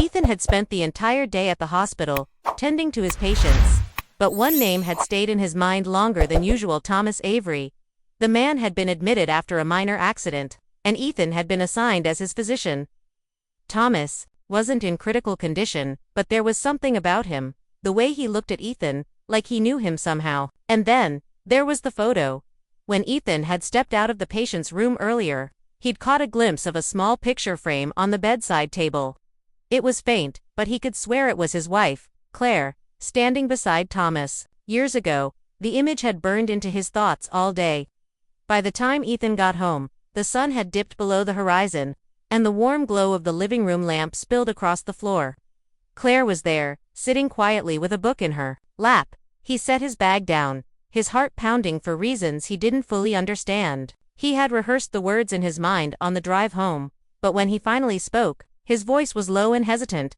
Ethan had spent the entire day at the hospital, tending to his patients. But one name had stayed in his mind longer than usual: Thomas Avery. The man had been admitted after a minor accident, and Ethan had been assigned as his physician. Thomas wasn't in critical condition, but there was something about him, the way he looked at Ethan, like he knew him somehow. And then, there was the photo. When Ethan had stepped out of the patient's room earlier, he'd caught a glimpse of a small picture frame on the bedside table. It was faint, but he could swear it was his wife, Claire, standing beside Thomas. Years ago, the image had burned into his thoughts all day. By the time Ethan got home, the sun had dipped below the horizon, and the warm glow of the living room lamp spilled across the floor. Claire was there, sitting quietly with a book in her lap. He set his bag down, his heart pounding for reasons he didn't fully understand. He had rehearsed the words in his mind on the drive home, but when he finally spoke, his voice was low and hesitant.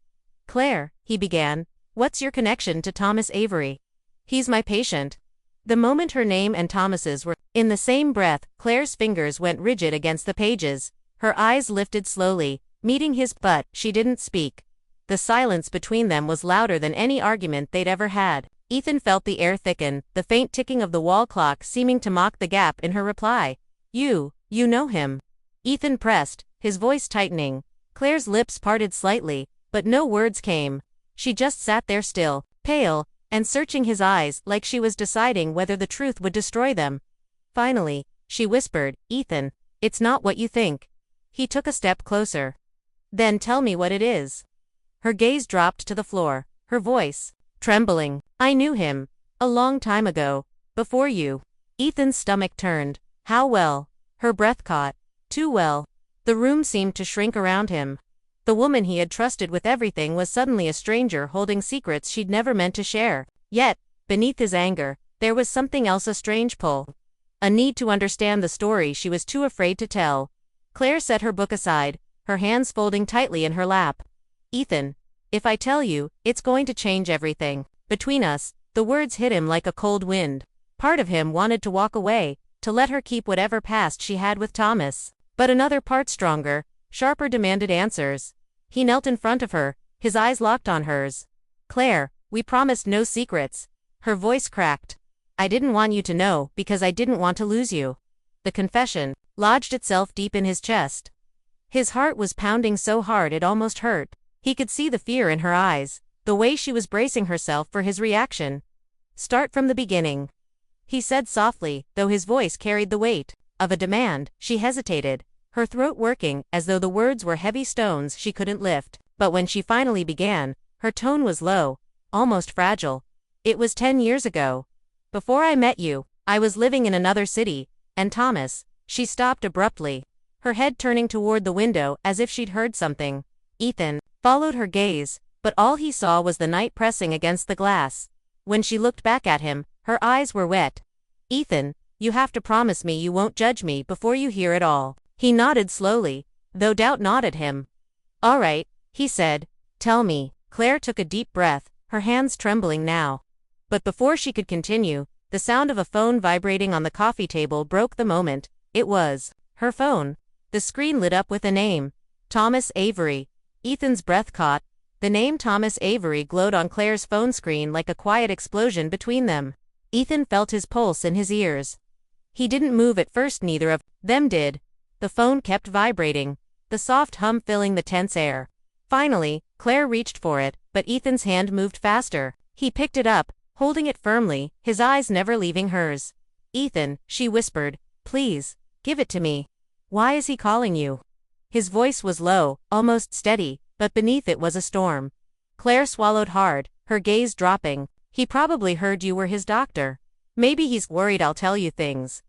"Claire," he began, "what's your connection to Thomas Avery?" "He's my patient." The moment her name and Thomas's were in the same breath, Claire's fingers went rigid against the pages. Her eyes lifted slowly, meeting his, but she didn't speak. The silence between them was louder than any argument they'd ever had. Ethan felt the air thicken, the faint ticking of the wall clock seeming to mock the gap in her reply. You know him?" Ethan pressed, his voice tightening. Claire's lips parted slightly, but no words came. She just sat there still, pale, and searching his eyes like she was deciding whether the truth would destroy them. Finally, she whispered, "Ethan, it's not what you think." He took a step closer. "Then tell me what it is." Her gaze dropped to the floor, her voice trembling. "I knew him. A long time ago. Before you." Ethan's stomach turned. How well? Her breath caught. Too well. The room seemed to shrink around him. The woman he had trusted with everything was suddenly a stranger holding secrets she'd never meant to share. Yet, beneath his anger, there was something else, a strange pull. A need to understand the story she was too afraid to tell. Claire set her book aside, her hands folding tightly in her lap. "Ethan, if I tell you, it's going to change everything. Between us," the words hit him like a cold wind. Part of him wanted to walk away, to let her keep whatever past she had with Thomas. But another part, stronger, sharper, demanded answers. He knelt in front of her, his eyes locked on hers. "Claire, we promised no secrets." Her voice cracked. "I didn't want you to know because I didn't want to lose you." The confession lodged itself deep in his chest. His heart was pounding so hard it almost hurt. He could see the fear in her eyes, the way she was bracing herself for his reaction. "Start from the beginning," he said softly, though his voice carried the weight of a demand. She hesitated, her throat working as though the words were heavy stones she couldn't lift. But when she finally began, her tone was low, almost fragile. "It was 10 years ago. Before I met you, I was living in another city, and Thomas..." She stopped abruptly, her head turning toward the window as if she'd heard something. Ethan followed her gaze, but all he saw was the night pressing against the glass. When she looked back at him, her eyes were wet. "Ethan, you have to promise me you won't judge me before you hear it all." He nodded slowly, though doubt gnawed him. "All right," he said. "Tell me." Claire took a deep breath, her hands trembling now. But before she could continue, the sound of a phone vibrating on the coffee table broke the moment. It was her phone. The screen lit up with a name. Thomas Avery. Ethan's breath caught. The name Thomas Avery glowed on Claire's phone screen like a quiet explosion between them. Ethan felt his pulse in his ears. He didn't move at first, neither of them did. The phone kept vibrating, the soft hum filling the tense air. Finally, Claire reached for it, but Ethan's hand moved faster. He picked it up, holding it firmly, his eyes never leaving hers. "Ethan," she whispered, "please, give it to me." "Why is he calling you?" His voice was low, almost steady, but beneath it was a storm. Claire swallowed hard, her gaze dropping. "He probably heard you were his doctor. Maybe he's worried I'll tell you things."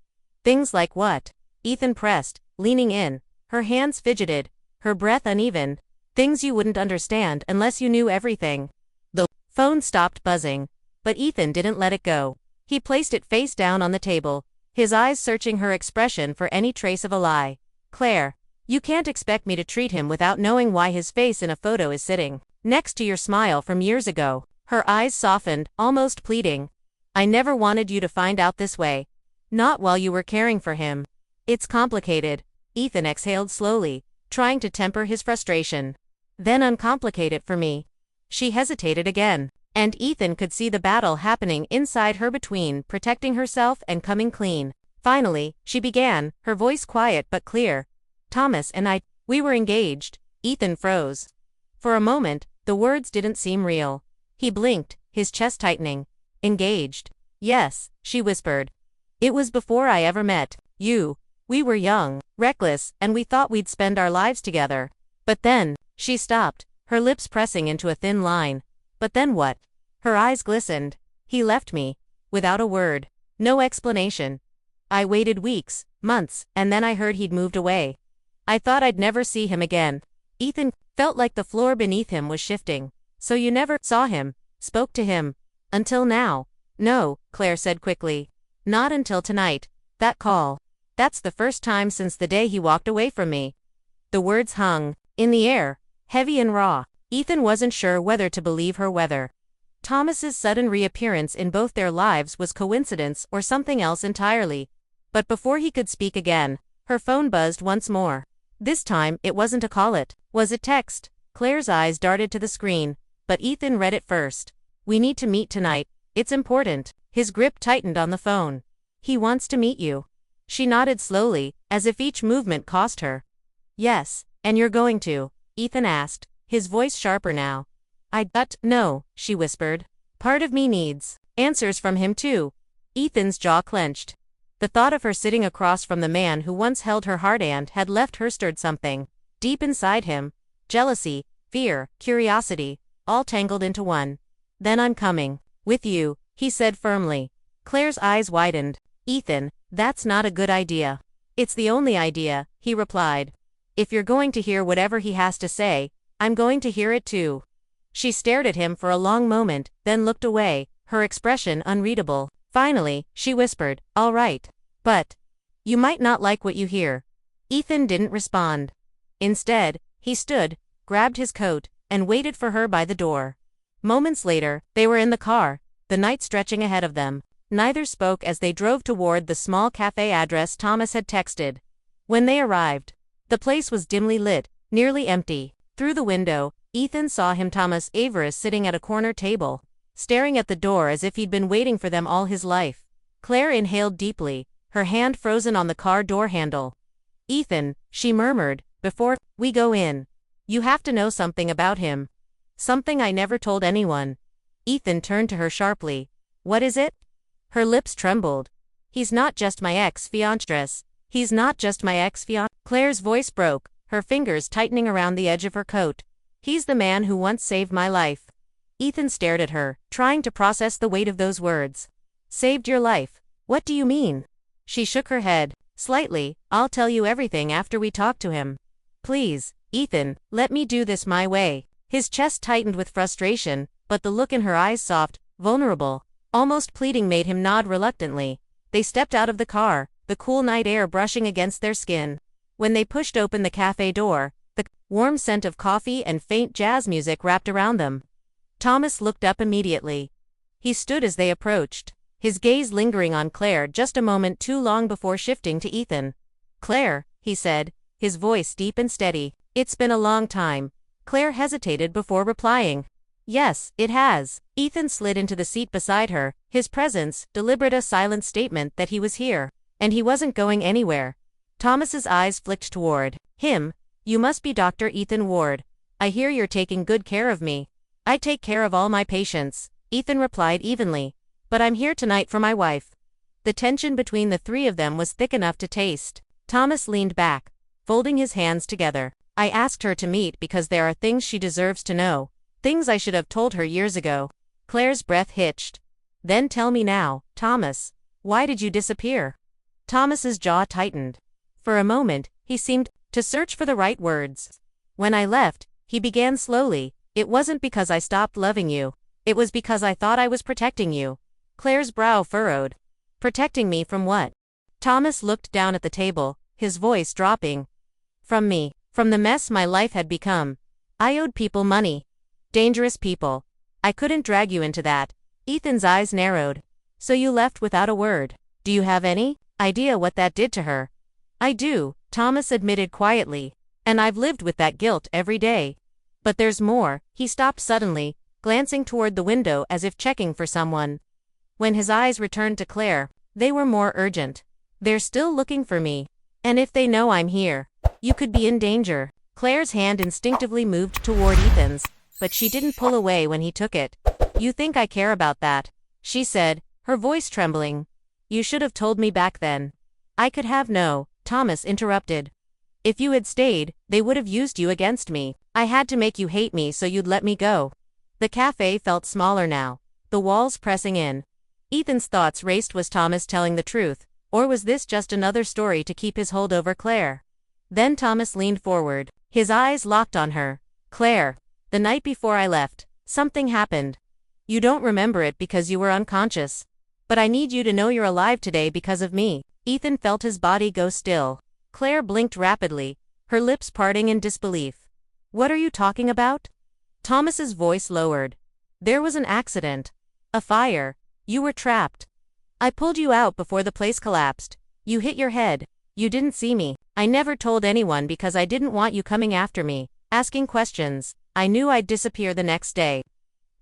"Things like what?" Ethan pressed, leaning in. Her hands fidgeted, her breath uneven. "Things you wouldn't understand unless you knew everything." The phone stopped buzzing, but Ethan didn't let it go. He placed it face down on the table, his eyes searching her expression for any trace of a lie. "Claire, you can't expect me to treat him without knowing why his face in a photo is sitting next to your smile from years ago." Her eyes softened, almost pleading. "I never wanted you to find out this way. Not while you were caring for him." "It's complicated." Ethan exhaled slowly, trying to temper his frustration. Then uncomplicate it for me. She hesitated again, and Ethan could see the battle happening inside her between protecting herself and coming clean. Finally, she began, her voice quiet but clear. Thomas and I, we were engaged. Ethan froze. For a moment, the words didn't seem real. He blinked, his chest tightening. Engaged. Yes, she whispered. It was before I ever met you. We were young, reckless, and we thought we'd spend our lives together. But then, she stopped, her lips pressing into a thin line. But then what? Her eyes glistened. He left me. Without a word. No explanation. I waited weeks, months, and then I heard he'd moved away. I thought I'd never see him again. Ethan felt like the floor beneath him was shifting. So you never saw him, spoke to him. Until now. No, Claire said quickly. Not until tonight. That call. That's the first time since the day he walked away from me. The words hung in the air, heavy and raw. Ethan wasn't sure whether to believe her whether Thomas's sudden reappearance in both their lives was coincidence or something else entirely. But before he could speak again, her phone buzzed once more. This time, it wasn't a call, it was a text. Claire's eyes darted to the screen, but Ethan read it first. We need to meet tonight. It's important. His grip tightened on the phone. He wants to meet you. She nodded slowly, as if each movement cost her. Yes, and you're going to? Ethan asked, his voice sharper now. I don't know, she whispered. Part of me needs answers from him too. Ethan's jaw clenched. The thought of her sitting across from the man who once held her heart and had left her stirred something deep inside him. Jealousy, fear, curiosity, all tangled into one. Then I'm coming. With you, he said firmly. Claire's eyes widened. Ethan, that's not a good idea. It's the only idea, he replied. If you're going to hear whatever he has to say, I'm going to hear it too. She stared at him for a long moment, then looked away, her expression unreadable. Finally, she whispered, all right. But you might not like what you hear. Ethan didn't respond. Instead, he stood, grabbed his coat, and waited for her by the door. Moments later, they were in the car, the night stretching ahead of them. Neither spoke as they drove toward the small cafe address Thomas had texted. When they arrived, the place was dimly lit, nearly empty. Through the window, Ethan saw him Thomas Avery sitting at a corner table, staring at the door as if he'd been waiting for them all his life. Claire inhaled deeply, her hand frozen on the car door handle. Ethan, she murmured, before we go in. You have to know something about him. Something I never told anyone. Ethan turned to her sharply. What is it? Her lips trembled. He's not just my ex-fiancé. He's not just my ex-fiancé. Claire's voice broke, her fingers tightening around the edge of her coat. He's the man who once saved my life. Ethan stared at her, trying to process the weight of those words. Saved your life? What do you mean? She shook her head, slightly. I'll tell you everything after we talk to him. Please, Ethan, let me do this my way. His chest tightened with frustration, but the look in her eyes soft, vulnerable, almost pleading made him nod reluctantly. They stepped out of the car, the cool night air brushing against their skin. When they pushed open the cafe door, the warm scent of coffee and faint jazz music wrapped around them. Thomas looked up immediately. He stood as they approached, his gaze lingering on Claire just a moment too long before shifting to Ethan. Claire, he said, his voice deep and steady. It's been a long time. Claire hesitated before replying. Yes, it has. Ethan slid into the seat beside her, his presence, deliberate a silent statement that he was here. And he wasn't going anywhere. Thomas's eyes flicked toward him. You must be Dr. Ethan Ward. I hear you're taking good care of me. I take care of all my patients, Ethan replied evenly. But I'm here tonight for my wife. The tension between the three of them was thick enough to taste. Thomas leaned back, folding his hands together. I asked her to meet because there are things she deserves to know. Things I should have told her years ago. Claire's breath hitched. Then tell me now, Thomas. Why did you disappear? Thomas's jaw tightened. For a moment, he seemed to search for the right words. When I left, he began slowly, it wasn't because I stopped loving you. It was because I thought I was protecting you. Claire's brow furrowed. Protecting me from what? Thomas looked down at the table, his voice dropping. From me. From the mess my life had become. I owed people money. Dangerous people. I couldn't drag you into that. Ethan's eyes narrowed. So you left without a word. Do you have any idea what that did to her? I do, Thomas admitted quietly. And I've lived with that guilt every day. But there's more. He stopped suddenly, glancing toward the window as if checking for someone. When his eyes returned to Claire, they were more urgent. They're still looking for me. And if they know I'm here, you could be in danger. Claire's hand instinctively moved toward Ethan's, but she didn't pull away when he took it. You think I care about that? She said, her voice trembling. You should have told me back then. I could have. No, Thomas interrupted. If you had stayed, they would have used you against me. I had to make you hate me so you'd let me go. The cafe felt smaller now, the walls pressing in. Ethan's thoughts raced. Was Thomas telling the truth, or was this just another story to keep his hold over Claire? Then Thomas leaned forward, his eyes locked on her. Claire, the night before I left, something happened. You don't remember it because you were unconscious. But I need you to know you're alive today because of me. Ethan felt his body go still. Claire blinked rapidly, her lips parting in disbelief. What are you talking about? Thomas's voice lowered. There was an accident. A fire. You were trapped. I pulled you out before the place collapsed. You hit your head. You didn't see me. I never told anyone because I didn't want you coming after me, asking questions. I knew I'd disappear the next day.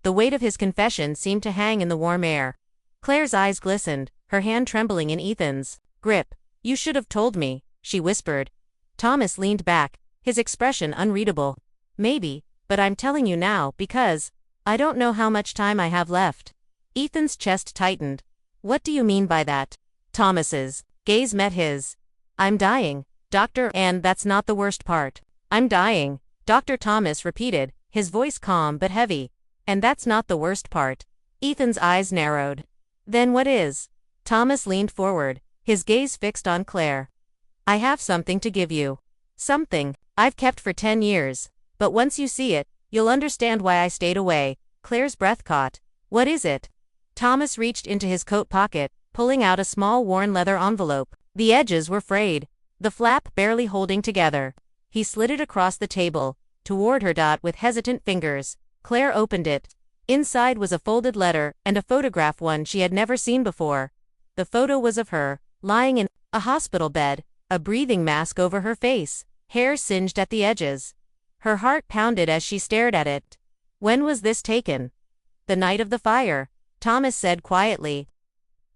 The weight of his confession seemed to hang in the warm air. Claire's eyes glistened, her hand trembling in Ethan's grip. You should have told me, she whispered. Thomas leaned back, his expression unreadable. Maybe, but I'm telling you now because I don't know how much time I have left. Ethan's chest tightened. What do you mean by that? Thomas's gaze met his. I'm dying, doctor, and that's not the worst part. I'm dying, Dr. Thomas repeated, his voice calm but heavy. And that's not the worst part. Ethan's eyes narrowed. Then what is? Thomas leaned forward, his gaze fixed on Claire. I have something to give you. Something I've kept for 10 years. But once you see it, you'll understand why I stayed away. Claire's breath caught. What is it? Thomas reached into his coat pocket, pulling out a small worn leather envelope. The edges were frayed, the flap barely holding together. He slid it across the table, toward her. With hesitant fingers, Claire opened it. Inside was a folded letter and a photograph, one she had never seen before. The photo was of her, lying in a hospital bed, a breathing mask over her face, hair singed at the edges. Her heart pounded as she stared at it. When was this taken? The night of the fire, Thomas said quietly.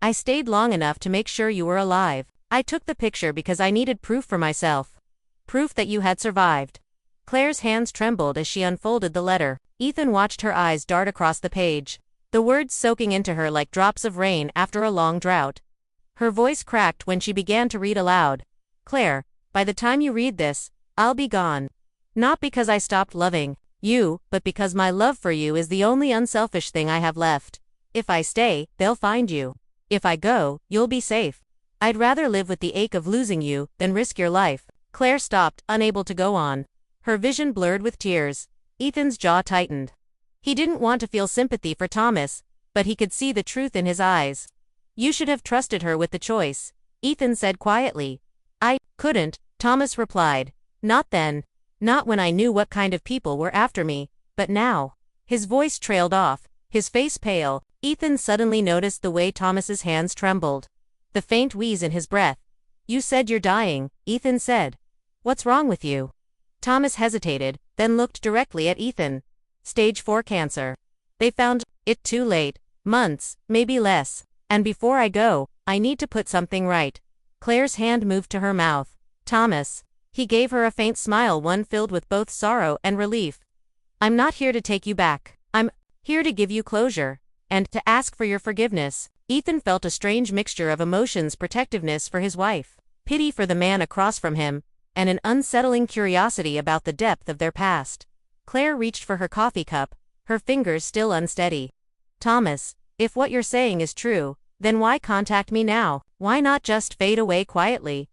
I stayed long enough to make sure you were alive. I took the picture because I needed proof for myself. Proof that you had survived. Claire's hands trembled as she unfolded the letter. Ethan watched her eyes dart across the page, the words soaking into her like drops of rain after a long drought. Her voice cracked when she began to read aloud. Claire, by the time you read this, I'll be gone. Not because I stopped loving you, but because my love for you is the only unselfish thing I have left. If I stay, they'll find you. If I go, you'll be safe. I'd rather live with the ache of losing you than risk your life. Claire stopped, unable to go on. Her vision blurred with tears. Ethan's jaw tightened. He didn't want to feel sympathy for Thomas, but he could see the truth in his eyes. You should have trusted her with the choice, Ethan said quietly. I couldn't, Thomas replied. Not then. Not when I knew what kind of people were after me, but now. His voice trailed off, his face pale. Ethan suddenly noticed the way Thomas's hands trembled. The faint wheeze in his breath. You said you're dying, Ethan said. What's wrong with you? Thomas hesitated, then looked directly at Ethan. Stage 4 cancer. They found it too late. Months, maybe less. And before I go, I need to put something right. Claire's hand moved to her mouth. Thomas. He gave her a faint smile, one filled with both sorrow and relief. I'm not here to take you back. I'm here to give you closure. And to ask for your forgiveness. Ethan felt a strange mixture of emotions: protectiveness for his wife, pity for the man across from him, and an unsettling curiosity about the depth of their past. Claire reached for her coffee cup, her fingers still unsteady. Thomas, if what you're saying is true, then why contact me now? Why not just fade away quietly?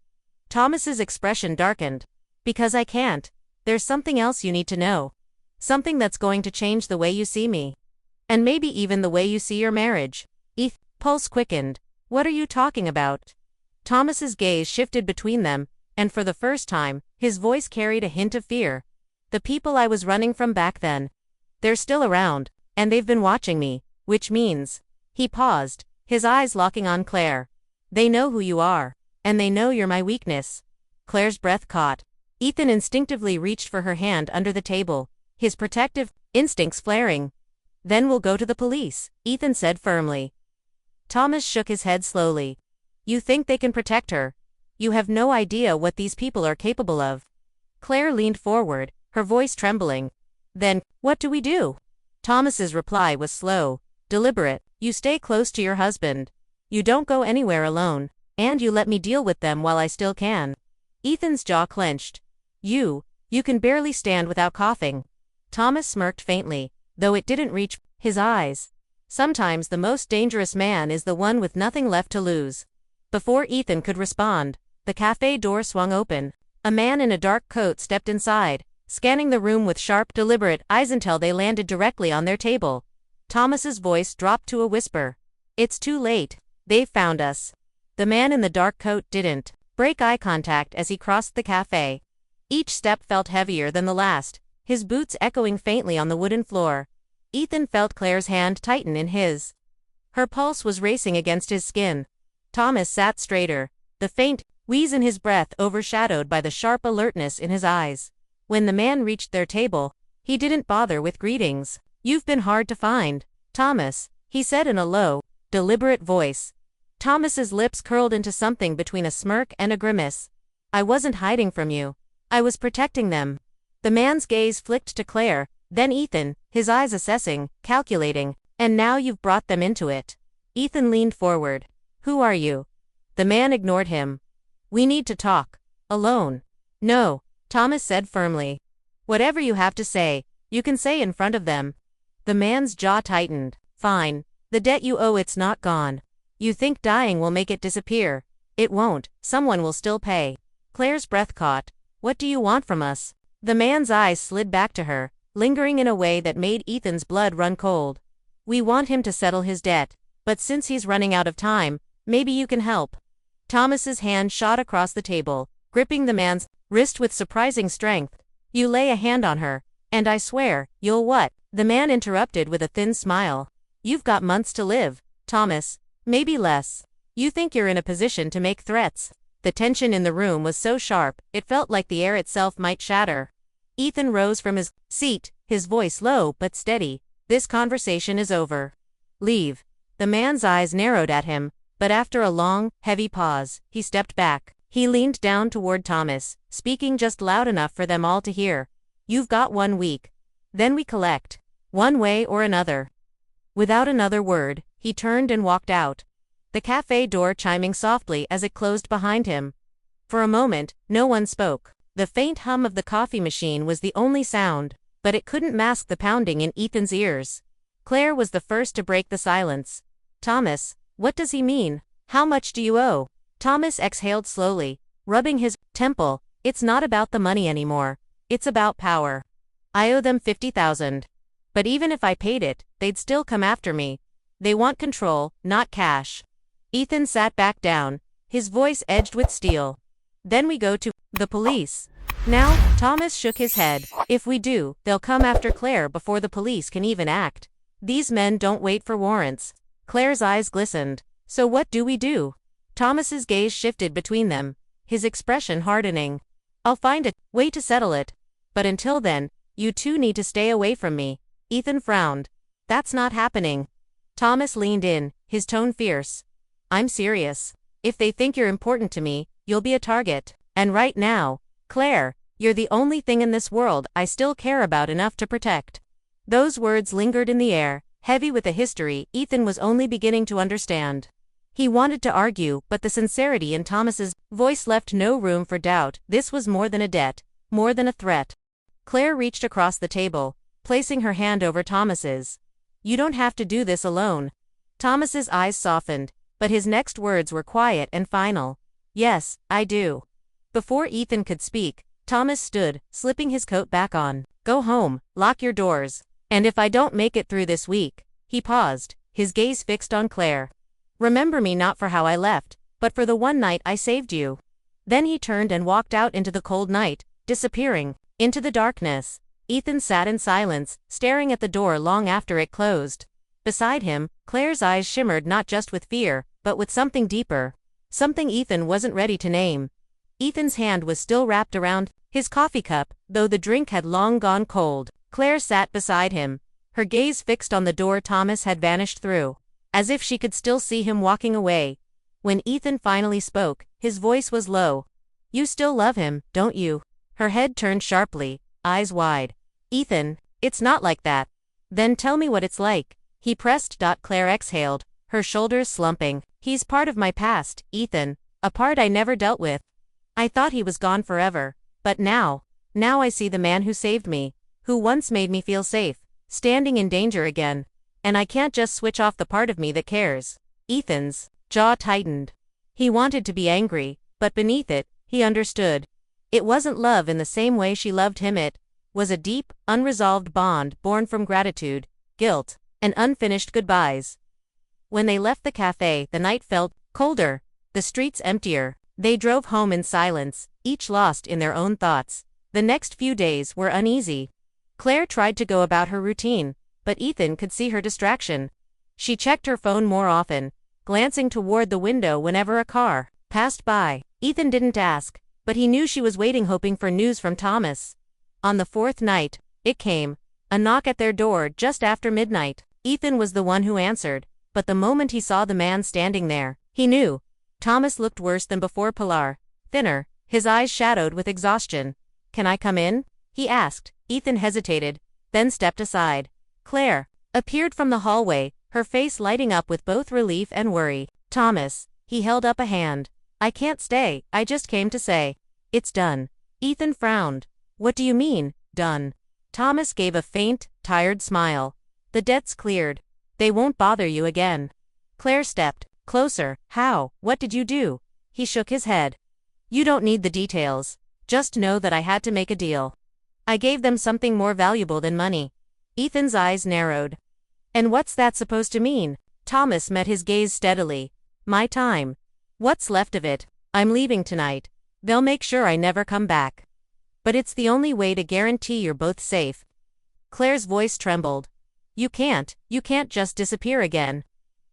Thomas's expression darkened. Because I can't. There's something else you need to know. Something that's going to change the way you see me. And maybe even the way you see your marriage. Ethan's pulse quickened. What are you talking about? Thomas's gaze shifted between them, and for the first time, his voice carried a hint of fear. The people I was running from back then. They're still around, and they've been watching me, which means... He paused, his eyes locking on Claire. They know who you are, and they know you're my weakness. Claire's breath caught. Ethan instinctively reached for her hand under the table. his protective instincts flaring. "Then we'll go to the police," Ethan said firmly. Thomas shook his head slowly. "You think they can protect her? You have no idea what these people are capable of." Claire leaned forward, her voice trembling. "Then, what do we do?" Thomas's reply was slow, deliberate. "You stay close to your husband. You don't go anywhere alone, and you let me deal with them while I still can." Ethan's jaw clenched. You can barely stand without coughing." Thomas smirked faintly, though it didn't reach his eyes. Sometimes the most dangerous man is the one with nothing left to lose. Before Ethan could respond, the cafe door swung open. A man in a dark coat stepped inside, scanning the room with sharp, deliberate eyes until they landed directly on their table. Thomas's voice dropped to a whisper. "It's too late. They've found us." The man in the dark coat didn't break eye contact as he crossed the cafe. Each step felt heavier than the last, his boots echoing faintly on the wooden floor. Ethan felt Claire's hand tighten in his. Her pulse was racing against his skin. Thomas sat straighter, the faint wheeze in his breath overshadowed by the sharp alertness in his eyes. When the man reached their table, he didn't bother with greetings. "You've been hard to find, Thomas," he said in a low, deliberate voice. Thomas's lips curled into something between a smirk and a grimace. "I wasn't hiding from you. I was protecting them." The man's gaze flicked to Claire, then Ethan, his eyes assessing, calculating. "And now you've brought them into it." Ethan leaned forward. "Who are you?" The man ignored him. "We need to talk. Alone." "No," Thomas said firmly. "Whatever you have to say, you can say in front of them." The man's jaw tightened. "Fine. The debt you owe, it's not gone. You think dying will make it disappear. It won't. Someone will still pay." Claire's breath caught. "What do you want from us?" The man's eyes slid back to her, lingering in a way that made Ethan's blood run cold. "We want him to settle his debt, but since he's running out of time, maybe you can help." Thomas's hand shot across the table, gripping the man's wrist with surprising strength. "You lay a hand on her, and I swear, you'll what?" The man interrupted with a thin smile. "You've got months to live, Thomas. Maybe less. You think you're in a position to make threats." The tension in the room was so sharp, it felt like the air itself might shatter. Ethan rose from his seat, his voice low but steady. "This conversation is over. Leave." The man's eyes narrowed at him, but after a long, heavy pause, he stepped back. He leaned down toward Thomas, speaking just loud enough for them all to hear. "You've got 1 week. Then we collect. One way or another." Without another word, he turned and walked out, the cafe door chiming softly as it closed behind him. For a moment, no one spoke. The faint hum of the coffee machine was the only sound, but it couldn't mask the pounding in Ethan's ears. Claire was the first to break the silence. "Thomas, what does he mean? How much do you owe?" Thomas exhaled slowly, rubbing his temple. "It's not about the money anymore. It's about power. I owe them 50,000. But even if I paid it, they'd still come after me. They want control, not cash." Ethan sat back down, his voice edged with steel. "Then we go to the police." Now, Thomas shook his head. "If we do, they'll come after Claire before the police can even act. These men don't wait for warrants." Claire's eyes glistened. "So what do we do?" Thomas's gaze shifted between them, his expression hardening. "I'll find a way to settle it. But until then, you two need to stay away from me." Ethan frowned. "That's not happening." Thomas leaned in, his tone fierce. "I'm serious. If they think you're important to me, you'll be a target. And right now, Claire, you're the only thing in this world I still care about enough to protect." Those words lingered in the air, heavy with a history Ethan was only beginning to understand. He wanted to argue, but the sincerity in Thomas's voice left no room for doubt. This was more than a debt, more than a threat. Claire reached across the table, placing her hand over Thomas's. "You don't have to do this alone." Thomas's eyes softened, but his next words were quiet and final. "Yes, I do." Before Ethan could speak, Thomas stood, slipping his coat back on. "Go home, lock your doors. And if I don't make it through this week," he paused, his gaze fixed on Claire. "Remember me not for how I left, but for the one night I saved you." Then he turned and walked out into the cold night, disappearing into the darkness. Ethan sat in silence, staring at the door long after it closed. Beside him, Claire's eyes shimmered not just with fear, but with something deeper. Something Ethan wasn't ready to name. Ethan's hand was still wrapped around his coffee cup, though the drink had long gone cold. Claire sat beside him, her gaze fixed on the door Thomas had vanished through, as if she could still see him walking away. When Ethan finally spoke, his voice was low. "You still love him, don't you?" Her head turned sharply, eyes wide. "Ethan, it's not like that." "Then tell me what it's like." He pressed. Claire exhaled, her shoulders slumping. "He's part of my past, Ethan, a part I never dealt with. I thought he was gone forever, but now I see the man who saved me, who once made me feel safe, standing in danger again. And I can't just switch off the part of me that cares." Ethan's jaw tightened. He wanted to be angry, but beneath it, he understood. It wasn't love in the same way she loved him. It was a deep, unresolved bond born from gratitude, guilt, and unfinished goodbyes. When they left the cafe, the night felt colder, the streets emptier. They drove home in silence, each lost in their own thoughts. The next few days were uneasy. Claire tried to go about her routine, but Ethan could see her distraction. She checked her phone more often, glancing toward the window whenever a car passed by. Ethan didn't ask, but he knew she was waiting, hoping for news from Thomas. On the fourth night, it came, a knock at their door just after midnight. Ethan was the one who answered, but the moment he saw the man standing there, he knew. Thomas looked worse than before, paler, thinner, his eyes shadowed with exhaustion. "Can I come in?" he asked. Ethan hesitated, then stepped aside. Claire appeared from the hallway, her face lighting up with both relief and worry. "Thomas," he held up a hand. "I can't stay, I just came to say, it's done." Ethan frowned. "What do you mean, done?" Thomas gave a faint, tired smile. "The debt's cleared. They won't bother you again." Claire stepped closer. "How? What did you do?" He shook his head. "You don't need the details. Just know that I had to make a deal. I gave them something more valuable than money." Ethan's eyes narrowed. "And what's that supposed to mean?" Thomas met his gaze steadily. "My time. What's left of it. I'm leaving tonight. They'll make sure I never come back. But it's the only way to guarantee you're both safe." Claire's voice trembled. You can't just disappear again."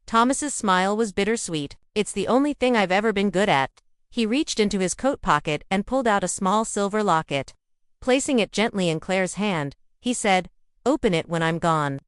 Thomas's smile was bittersweet. "It's the only thing I've ever been good at." He reached into his coat pocket and pulled out a small silver locket. Placing it gently in Claire's hand, he said, "Open it when I'm gone.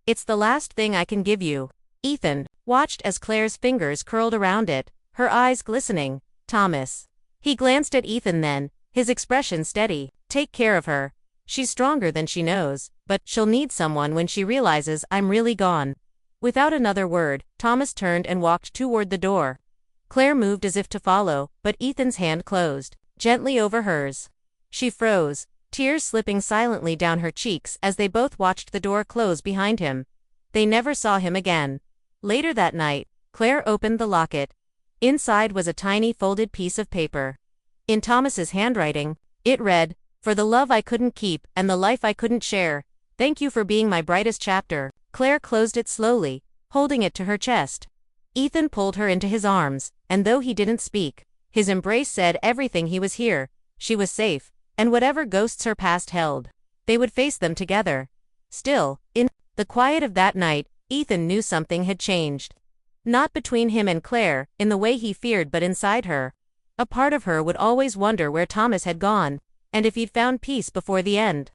It's the last thing I can give you." Ethan watched as Claire's fingers curled around it, her eyes glistening. "Thomas." He glanced at Ethan then, his expression steady. "Take care of her. She's stronger than she knows, but she'll need someone when she realizes I'm really gone." Without another word, Thomas turned and walked toward the door. Claire moved as if to follow, but Ethan's hand closed gently over hers. She froze, tears slipping silently down her cheeks as they both watched the door close behind him. They never saw him again. Later that night, Claire opened the locket. Inside was a tiny folded piece of paper. In Thomas's handwriting, it read, "For the love I couldn't keep and the life I couldn't share, thank you for being my brightest chapter." Claire closed it slowly, holding it to her chest. Ethan pulled her into his arms, and though he didn't speak, his embrace said everything. He was here, she was safe, and whatever ghosts her past held, they would face them together. Still, in the quiet of that night, Ethan knew something had changed. Not between him and Claire, in the way he feared, but inside her. A part of her would always wonder where Thomas had gone, and if he'd found peace before the end.